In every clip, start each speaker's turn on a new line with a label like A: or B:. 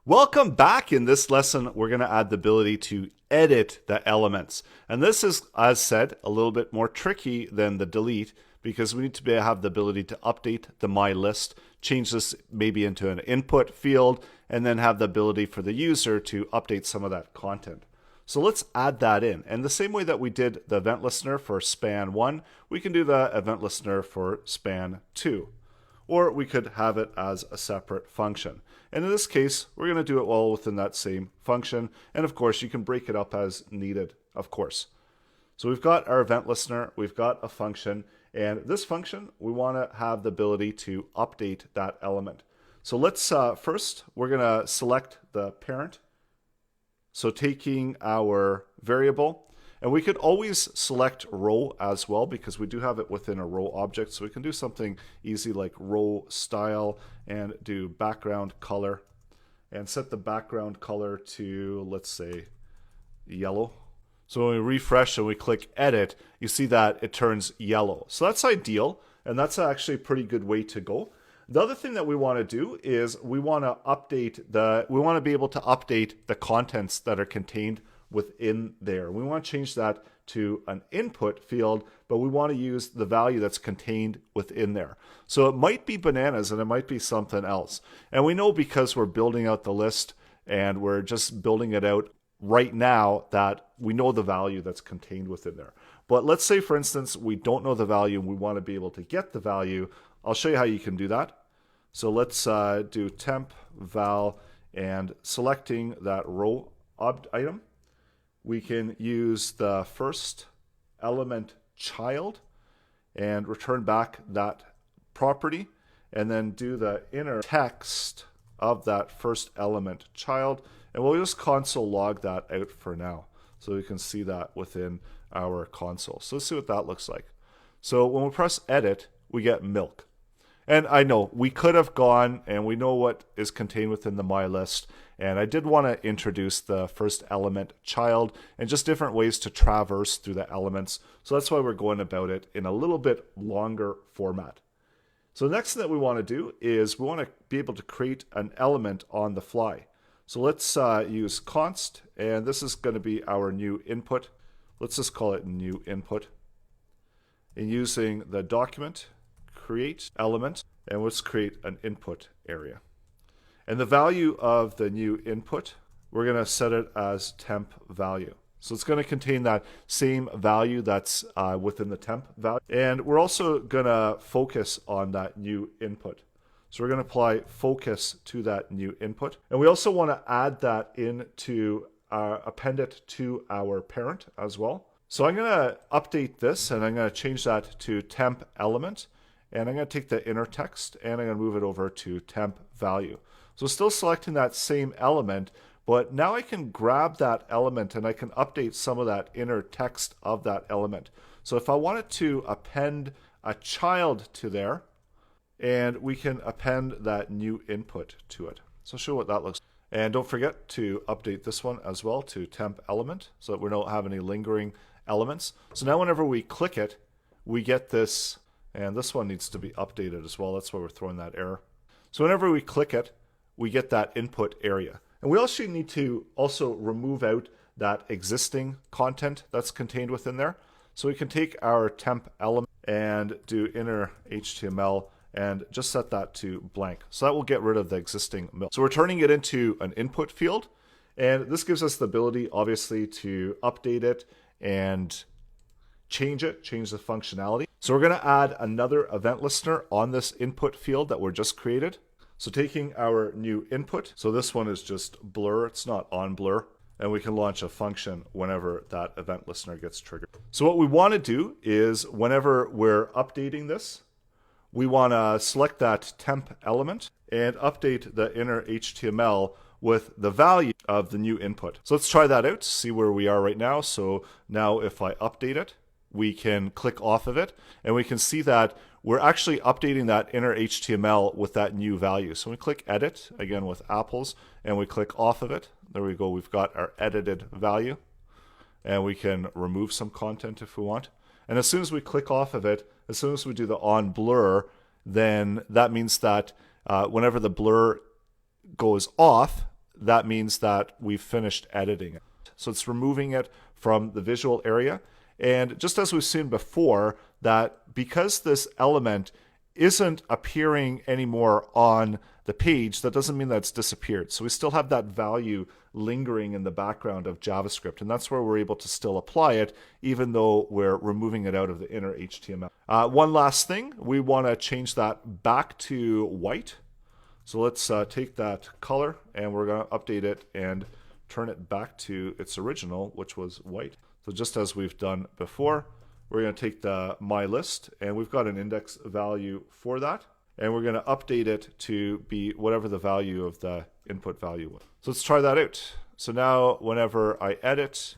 A: Welcome back. In this lesson, we're going to add the ability to edit the elements. And this is, as said, a little bit more tricky than the delete because we need to have the ability to update the my list, change this maybe into an input field, and then have the ability for the user to update some of that content. So let's add that in. And the same way that we did the event listener for span 1, we can do the event listener for span 2. Or we could have it as a separate function. And in this case, we're going to do it all within that same function. And of course, you can break it up as needed, of course. So we've got our event listener, we've got a function, and this function, we want to have the ability to update that element. So let's first, we're going to select the parent. So taking our variable, and we could always select row as well because we do have it within a row object. So we can do something easy like row style and do background color and set the background color to, let's say, yellow. So when we refresh and we click edit, you see that it turns yellow. So that's ideal, and that's actually a pretty good way to go. The other thing that we want to do is we want to be able to update the contents that are contained within there. We want to change that to an input field, but we want to use the value that's contained within there. So it might be bananas and it might be something else. And we know because we're building out the list and we're just building it out right now that we know the value that's contained within there. But let's say, for instance, we don't know the value and we want to be able to get the value. I'll show you how you can do that. So let's do temp val and selecting that row item. We can use the first element child and return back that property and then do the inner text of that first element child, and we'll just console log that out for now so we can see that within our console. So let's see what that looks like. So when we press edit, we get milk. And I know we could have gone and we know what is contained within the my list. And I did want to introduce the first element child and just different ways to traverse through the elements. So that's why we're going about it in a little bit longer format. So the next thing that we want to do is we want to be able to create an element on the fly. So let's use const, and this is going to be our new input. Let's just call it new input. And using the document, create element, and let's create an input area. And the value of the new input, we're going to set it as temp value. So it's going to contain that same value that's within the temp value. And we're also going to focus on that new input. So we're going to apply focus to that new input. And we also want to add that into append it to our parent as well. So I'm going to update this and I'm going to change that to temp element. And I'm going to take the inner text and I'm going to move it over to temp value. So still selecting that same element, but now I can grab that element and I can update some of that inner text of that element. So if I wanted to append a child to there, and we can append that new input to it. So I'll show what that looks like. And don't forget to update this one as well to temp element so that we don't have any lingering elements. So now whenever we click it, we get this. And this one needs to be updated as well. That's why we're throwing that error. So whenever we click it, we get that input area. And we also need to also remove out that existing content that's contained within there. So we can take our temp element and do inner HTML and just set that to blank. So that will get rid of the existing milk. So we're turning it into an input field. And this gives us the ability, obviously, to update it and change the functionality. So we're going to add another event listener on this input field that we're just created. So taking our new input, so this one is just blur, it's not on blur, and we can launch a function whenever that event listener gets triggered. So what we want to do is whenever we're updating this, we want to select that temp element and update the inner HTML with the value of the new input. So let's try that out, see where we are right now. So now if I update it, we can click off of it and we can see that we're actually updating that inner HTML with that new value. So we click edit again with apples and we click off of it. There we go. We've got our edited value and we can remove some content if we want. And as soon as we click off of it, as soon as we do the on blur, then that means that whenever the blur goes off, that means that we've finished editing it. So it's removing it from the visual area. And just as we've seen before, that because this element isn't appearing anymore on the page, that doesn't mean that it's disappeared. So we still have that value lingering in the background of JavaScript, and that's where we're able to still apply it, even though we're removing it out of the inner HTML. One last thing, we want to change that back to white. So let's take that color, and we're going to update it and turn it back to its original, which was white. So just as we've done before, we're going to take the my list, and we've got an index value for that, and we're going to update it to be whatever the value of the input value was. So let's try that out. So now whenever I edit,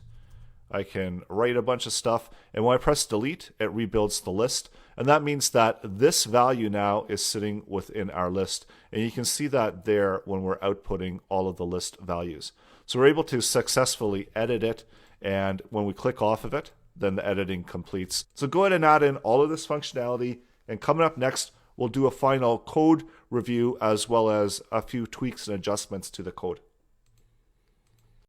A: I can write a bunch of stuff, and when I press delete, it rebuilds the list, and that means that this value now is sitting within our list, and you can see that there when we're outputting all of the list values. So we're able to successfully edit it, and when we click off of it, then the editing completes. So go ahead and add in all of this functionality, and coming up next, we'll do a final code review as well as a few tweaks and adjustments to the code.